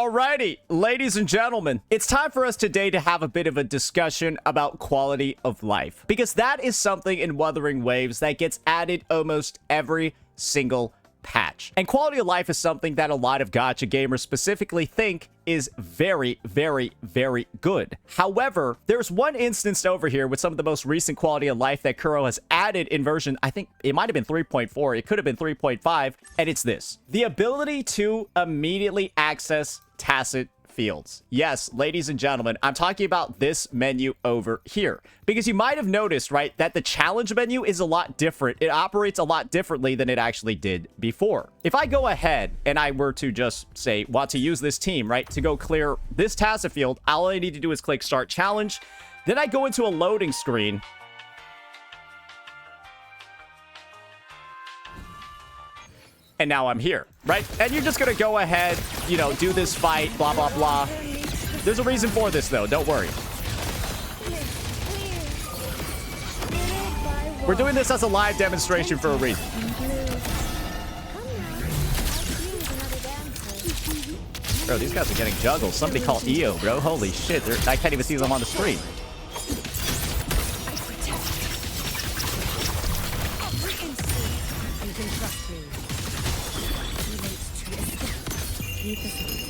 Alrighty, ladies and gentlemen, it's time for us today to have a bit of a discussion about quality of life, because that is something in Wuthering Waves that gets added almost every single patch. And quality of life is something that a lot of gacha gamers specifically think is very, very, very good. However, there's one instance over here with some of the most recent quality of life that Kuro has added in version, I think it might have been 3.4, it could have been 3.5, and it's this. The ability to immediately access Tacet fields. Yes, ladies and gentlemen, I'm talking about this menu over here. Because you might have noticed, right, that the challenge menu is a lot different. It operates a lot differently than it actually did before. If I go ahead and I were to just say, want to use this team, right, to go clear this Tacet field, all I need to do is click Start Challenge. Then I go into a loading screen. And now I'm here, right? And you're just gonna go ahead, you know, do this fight, blah, blah, blah. There's a reason for this, though. Don't worry. We're doing this as a live demonstration for a reason. Bro, these guys are getting juggled. Somebody call EO, bro. Holy shit. I can't even see them on the screen.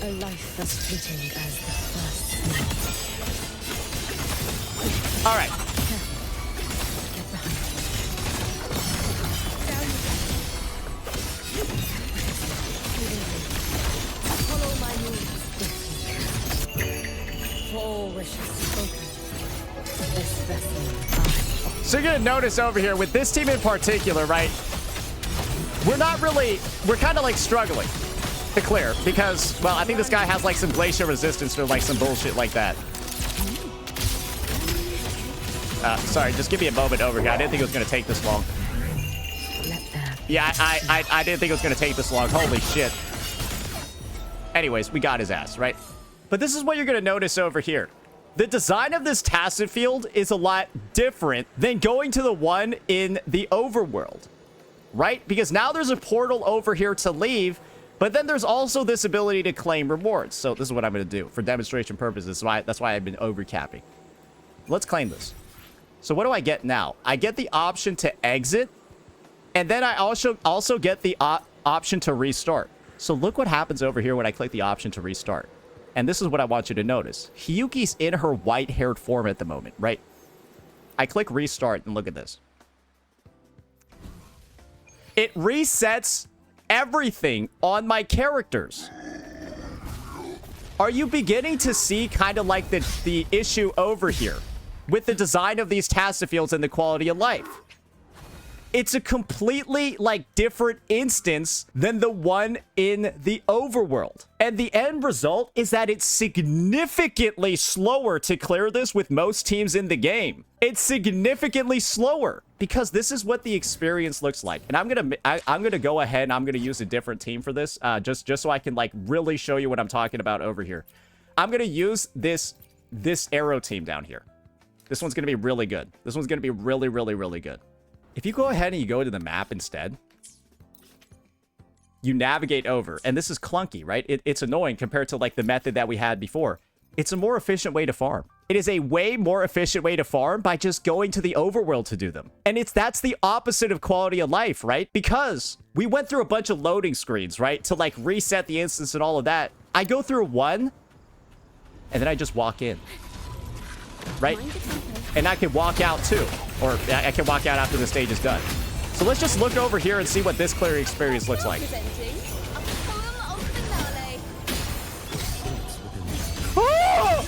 A life as fleeting as the first. All right. Get behind. Follow my moves. For all wishes spoken. This vessel I. So you're gonna notice over here with this team in particular, right? We're kind of like struggling to clear because, well, I think this guy has like some glacier resistance or like some bullshit like that. Sorry, just give me a moment over here. I didn't think it was going to take this long. Yeah, I didn't think it was going to take this long. Holy shit. Anyways, we got his ass, right? But this is what you're going to notice over here. The design of this Tacet field is a lot different than going to the one in the Overworld, right? Because now there's a portal over here to leave. But then there's also this ability to claim rewards. So this is what I'm going to do for demonstration purposes. That's why I've been overcapping. Let's claim this. So what do I get now? I get the option to exit. And then I also get the option to restart. So look what happens over here when I click the option to restart. And this is what I want you to notice. Hiyuki's in her white-haired form at the moment, right? I click restart and look at this. It resets everything on my characters. Are you beginning to see kind of like the issue over here with the design of these Tacet fields and the quality of life? It's a completely like different instance than the one in the Overworld. And the end result is that it's significantly slower to clear this with most teams in the game. It's significantly slower because this is what the experience looks like. And I'm gonna go ahead and I'm gonna use a different team for this, just so I can like really show you what I'm talking about over here. I'm gonna use this arrow team down here. This one's gonna be really good. This one's gonna be really, really, really good. If you go ahead and you go to the map instead, you navigate over, and this is clunky, right? It's annoying compared to like the method that we had before. It's a more efficient way to farm. It is a way more efficient way to farm by just going to the Overworld to do them. And that's the opposite of quality of life, right? Because we went through a bunch of loading screens, right? To like reset the instance and all of that. I go through one, and then I just walk in, right? And I can walk out too. Or I can walk out after the stage is done. So let's just look over here and see what this clearing experience looks like. Oh!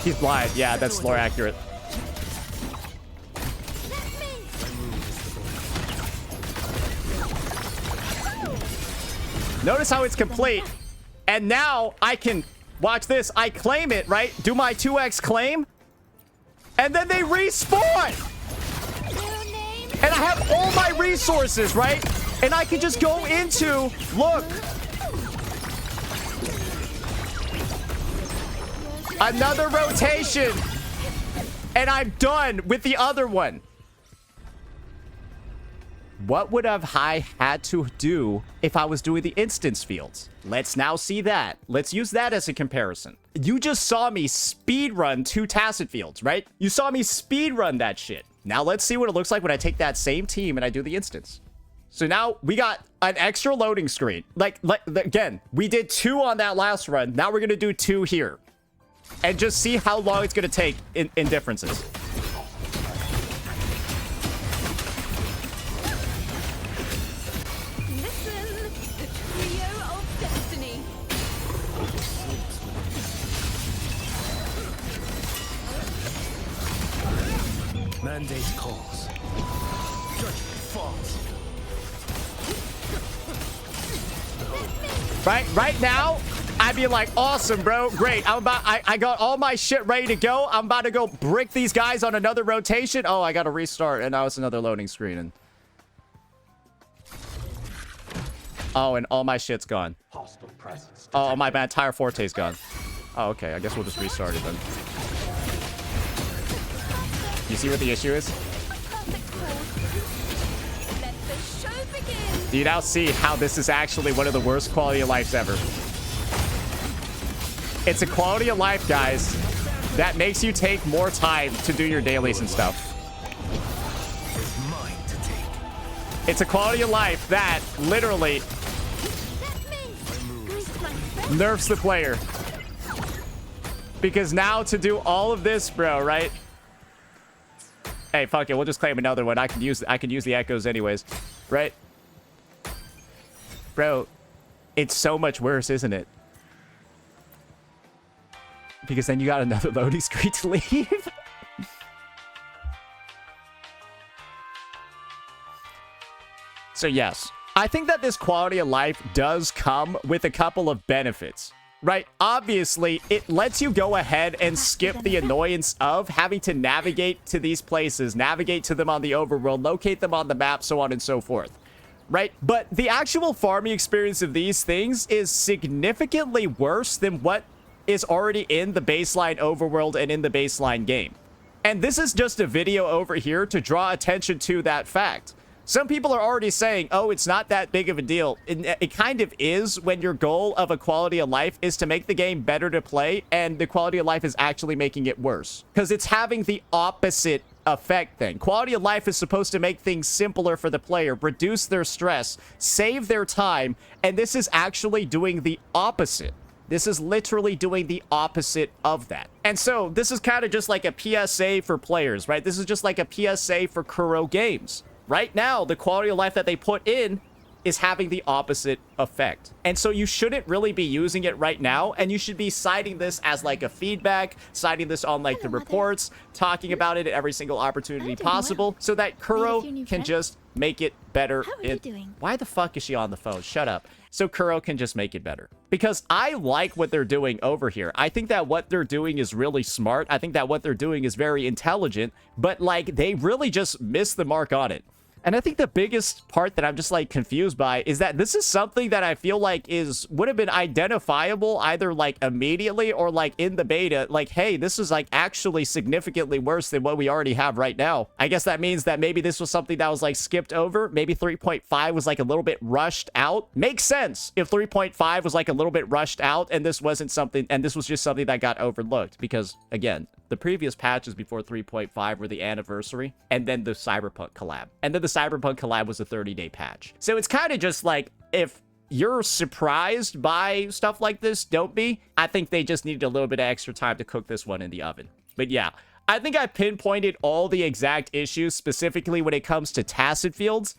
He's blind. Yeah, that's lore accurate. Notice how it's complete. And now I can, watch this, I claim it, right? Do my 2x claim. And then they respawn. And I have all my resources, right? And I can just go into, look. Another rotation. And I'm done with the other one. what would have I had to do if I was doing the instance fields? Let's now see that. Let's use that as a comparison. You just saw me speedrun 2 Tacet fields, right? You saw me speedrun that shit. Now let's see what it looks like when I take that same team and I do the instance. So now we got an extra loading screen. Like again, we did 2 on that last run. Now we're going to do 2 here. And just see how long it's going to take in differences. Mandate calls. Judgment falls. Right now, I'd be like, awesome, bro. Great. I got all my shit ready to go. I'm about to go brick these guys on another rotation. Oh, I got to restart. And now it's another loading screen. And oh, and all my shit's gone. Oh, my entire forte's gone. Oh, okay. I guess we'll just restart it then. You see what the issue is? Do you now see how this is actually one of the worst quality of lives ever? It's a quality of life, guys, that makes you take more time to do your dailies and stuff. It's a quality of life that literally nerfs the player. Because now to do all of this, bro, right? Hey, fuck it. We'll just claim another one. I can use the echoes anyways, right? Bro, it's so much worse, isn't it? Because then you got another loading screen to leave. So yes, I think that this quality of life does come with a couple of benefits. Right? Obviously, it lets you go ahead and skip the annoyance of having to navigate to these places, navigate to them on the overworld, locate them on the map, so on and so forth. Right? But the actual farming experience of these things is significantly worse than what is already in the baseline overworld and in the baseline game. And this is just a video over here to draw attention to that fact. Some people are already saying, oh, it's not that big of a deal. It kind of is when your goal of a quality of life is to make the game better to play, and the quality of life is actually making it worse. Because it's having the opposite effect then. Quality of life is supposed to make things simpler for the player, reduce their stress, save their time, and this is actually doing the opposite. This is literally doing the opposite of that. And so this is kind of just like a PSA for players, right? This is just like a PSA for Kuro games. Right now, the quality of life that they put in is having the opposite effect. And so you shouldn't really be using it right now, and you should be citing this as like a feedback, citing this on like the reports, talking about it at every single opportunity possible, so that Kuro can just make it better. How are you doing? Why the fuck is she on the phone? Shut up. So Kuro can just make it better. Because I like what they're doing over here. I think that what they're doing is really smart. I think that what they're doing is very intelligent, but like they really just missed the mark on it. And I think the biggest part that I'm just like confused by is that this is something that I feel like would have been identifiable either like immediately or like in the beta. Like, hey, this is like actually significantly worse than what we already have right now. I guess that means that maybe this was something that was like skipped over. Maybe 3.5 was like a little bit rushed out. Makes sense if 3.5 was like a little bit rushed out and this wasn't something, and this was just something that got overlooked. Because again, the previous patches before 3.5 were the anniversary and then the Cyberpunk collab. And then the Cyberpunk collab was a 30-day patch. So it's kind of just like, if you're surprised by stuff like this, don't be. I think they just needed a little bit of extra time to cook this one in the oven. But yeah, I think I pinpointed all the exact issues, specifically when it comes to Tacet fields.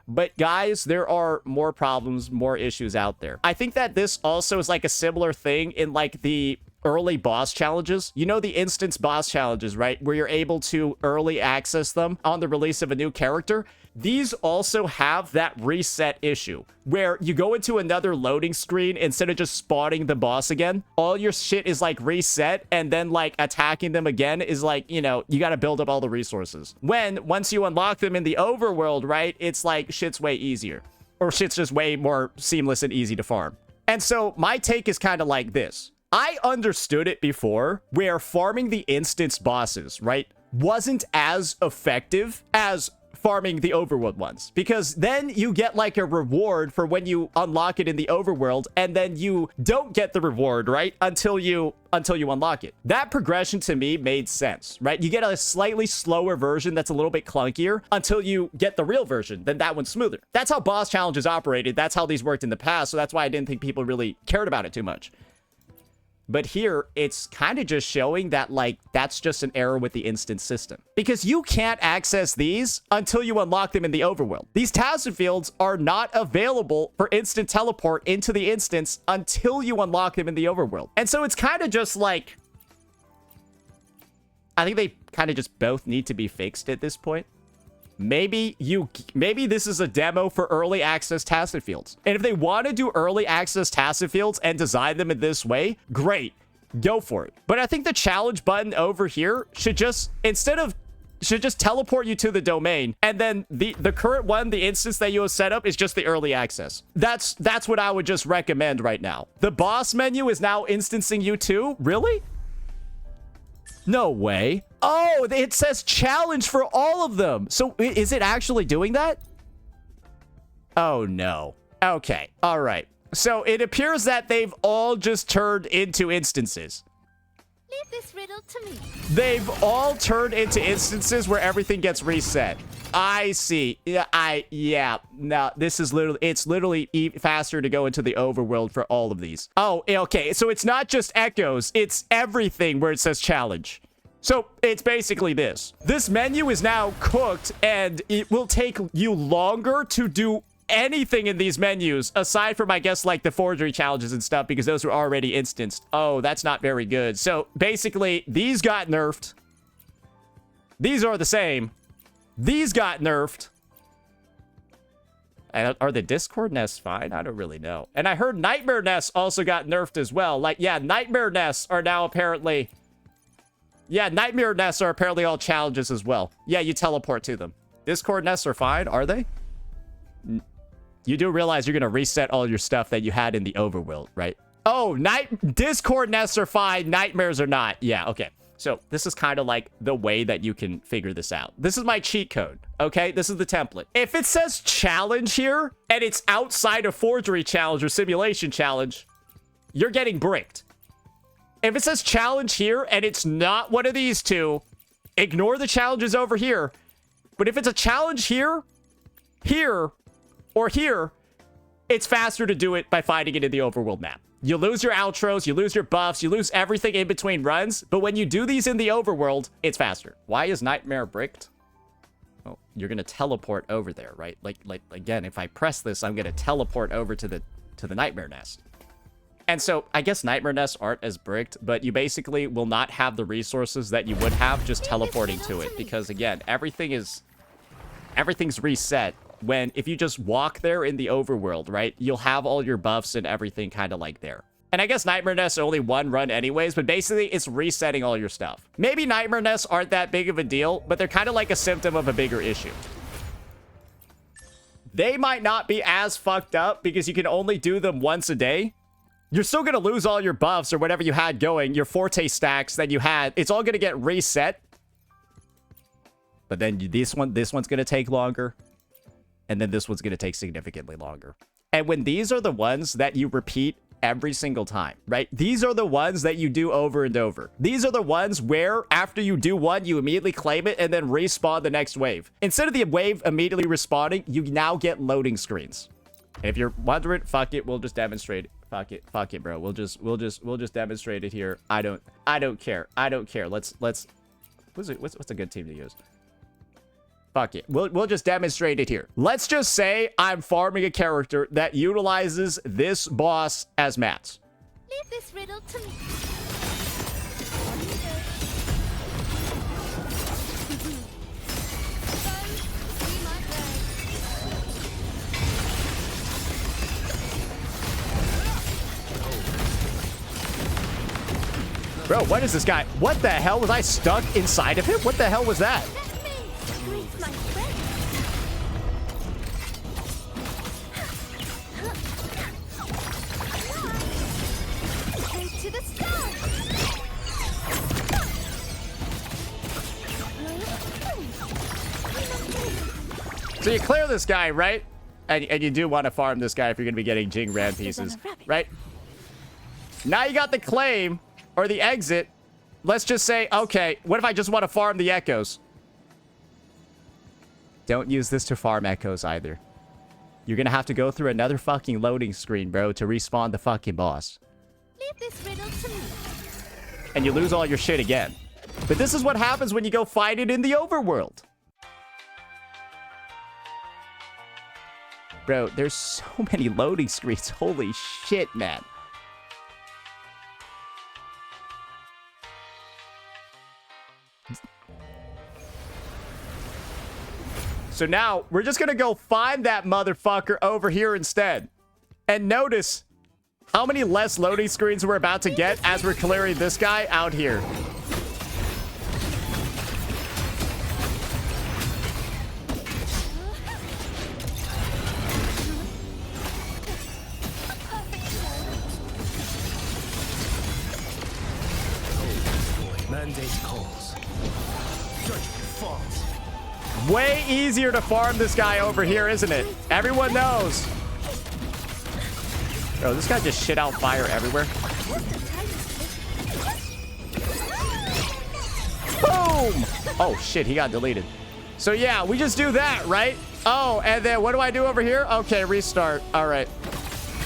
But guys, there are more problems, more issues out there. I think that this also is like a similar thing in like the early boss challenges. You know, the instance boss challenges, right? Where you're able to early access them on the release of a new character. These also have that reset issue where you go into another loading screen instead of just spawning the boss again. All your shit is like reset, and then like attacking them again is like, you know, you got to build up all the resources. When once you unlock them in the overworld, right, it's like shit's way easier, or shit's just way more seamless and easy to farm. And so my take is kind of like this. I understood it before where farming the instance bosses, right, wasn't as effective as farming the overworld ones, because then you get like a reward for when you unlock it in the overworld, and then you don't get the reward, right, until you unlock it. That progression to me made sense, right? You get a slightly slower version that's a little bit clunkier until you get the real version. Then that one's smoother. That's how boss challenges operated. That's how these worked in the past. So that's why I didn't think people really cared about it too much. But here, it's kind of just showing that, like, that's just an error with the instance system. Because you can't access these until you unlock them in the overworld. These Tacet fields are not available for instant teleport into the instance until you unlock them in the overworld. And so it's kind of just like... I think they kind of just both need to be fixed at this point. Maybe this is a demo for early access Tacet fields. And if they want to do early access Tacet fields and design them in this way, great. Go for it. But I think the challenge button over here should just, should just teleport you to the domain. And then the current one, the instance that you have set up, is just the early access. That's what I would just recommend right now. The boss menu is now instancing you too? Really? No way. Oh, it says challenge for all of them. So is it actually doing that? Oh, no. Okay. All right. So it appears that they've all just turned into instances. Leave this riddle to me. They've all turned into instances where everything gets reset. I see. Yeah. No, this is literally, it's literally faster to go into the overworld for all of these. Oh, okay. So it's not just echoes. It's everything where it says challenge. So it's basically this. This menu is now cooked, and it will take you longer to do anything in these menus, aside from, I guess, like the forgery challenges and stuff, because those were already instanced. Oh, that's not very good. So basically, these got nerfed. These are the same. These got nerfed. Are the Discord nests fine? I don't really know. And I heard Nightmare nests also got nerfed as well. Like, yeah, Nightmare nests are now apparently... Yeah, Nightmare nests are apparently all challenges as well. Yeah, you teleport to them. Discord nests are fine, are they? You do realize you're going to reset all your stuff that you had in the overworld, right? Oh, Discord nests are fine. Nightmares are not. Yeah, okay. So this is kind of like the way that you can figure this out. This is my cheat code, okay? This is the template. If it says challenge here, and it's outside of forgery challenge or simulation challenge, you're getting bricked. If it says challenge here, and it's not one of these two, ignore the challenges over here. But if it's a challenge here, here, or here, it's faster to do it by fighting it in the overworld map. You lose your outros, you lose your buffs, you lose everything in between runs, but when you do these in the overworld, it's faster. Why is Nightmare bricked? Well, you're gonna teleport over there, right? Like again, if I press this, I'm gonna teleport over to the Nightmare nest. And so I guess Nightmare nests aren't as bricked, but you basically will not have the resources that you would have just teleporting to it, because again, everything's reset. When if you just walk there in the overworld, right, you'll have all your buffs and everything kind of like there. And I guess Nightmare nests are only one run anyways, but basically it's resetting all your stuff. Maybe Nightmare nests aren't that big of a deal, but they're kind of like a symptom of a bigger issue. They might not be as fucked up because you can only do them once a day. You're still going to lose all your buffs or whatever you had going, your forte stacks that you had. It's all going to get reset. But then this one's going to take longer. And then this one's going to take significantly longer. And when these are the ones that you repeat every single time, right? These are the ones that you do over and over. These are the ones where after you do one, you immediately claim it and then respawn the next wave. Instead of the wave immediately respawning, you now get loading screens. And if you're wondering, fuck it, we'll just demonstrate it. Fuck it, bro. We'll just demonstrate it here. I don't care. What's a good team to use? Fuck it. We'll just demonstrate it here. Let's just say I'm farming a character that utilizes this boss as mats. Leave this riddle to me. Bro, what is this guy? What the hell? Was I stuck inside of him? What the hell was that? So you clear this guy, right? And you do want to farm this guy if you're going to be getting Jing Ran pieces, right? Now you got the claim or the exit. Let's just say, okay, what if I just want to farm the echoes? Don't use this to farm echoes either. You're going to have to go through another fucking loading screen, bro, to respawn the fucking boss. Leave this riddle to me. And you lose all your shit again. But this is what happens when you go fight it in the overworld. Bro, there's so many loading screens. Holy shit, man. So now, we're just gonna go find that motherfucker over here instead. And notice how many less loading screens we're about to get as we're clearing this guy out here. Mandate calls. Judgment falls. Way easier to farm this guy over here, isn't it? Everyone knows. Bro, this guy just shit out fire everywhere. Boom! Oh, shit, he got deleted. So, yeah, we just do that, right? Oh, and then what do I do over here? Okay, restart. All right.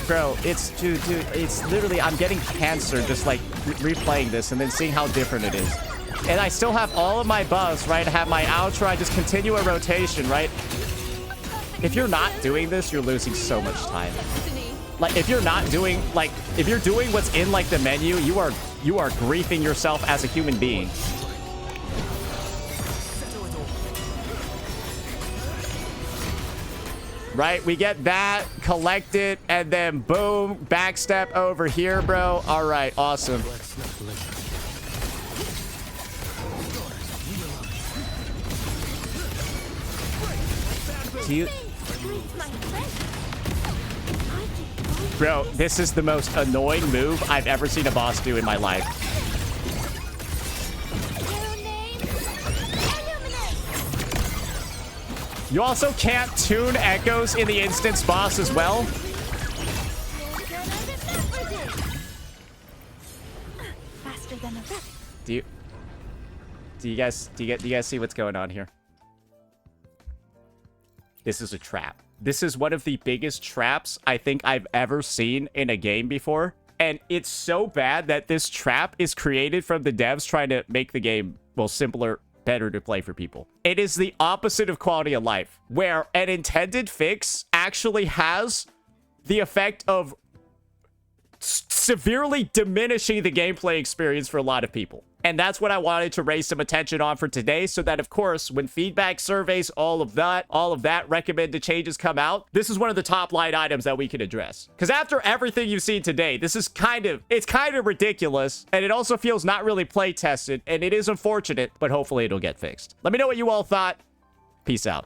Bro, it's, dude, it's literally, I'm getting cancer just, like, replaying this and then seeing how different it is. And I still have all of my buffs, right? I have my outro. I just continue a rotation, right? If you're not doing this, you're losing so much time. Like, if you're not doing, like, if you're doing what's in, like, the menu, you are griefing yourself as a human being. Right? We get that, collect it, and then boom, backstep over here, bro. All right, awesome. Do you... Bro, this is the most annoying move I've ever seen a boss do in my life. You also can't tune echoes in the instance boss as well. Do you guys see what's going on here? This is a trap. This is one of the biggest traps I think I've ever seen in a game before. And it's so bad that this trap is created from the devs trying to make the game, well, simpler, better to play for people. It is the opposite of quality of life, where an intended fix actually has the effect of severely diminishing the gameplay experience for a lot of people. And that's what I wanted to raise some attention on for today, so that, of course, when feedback surveys, all of that recommended changes come out, this is one of the top line items that we can address. Because after everything you've seen today, this is it's kind of ridiculous, and it also feels not really play tested, and it is unfortunate, but hopefully it'll get fixed. Let me know what you all thought. Peace out.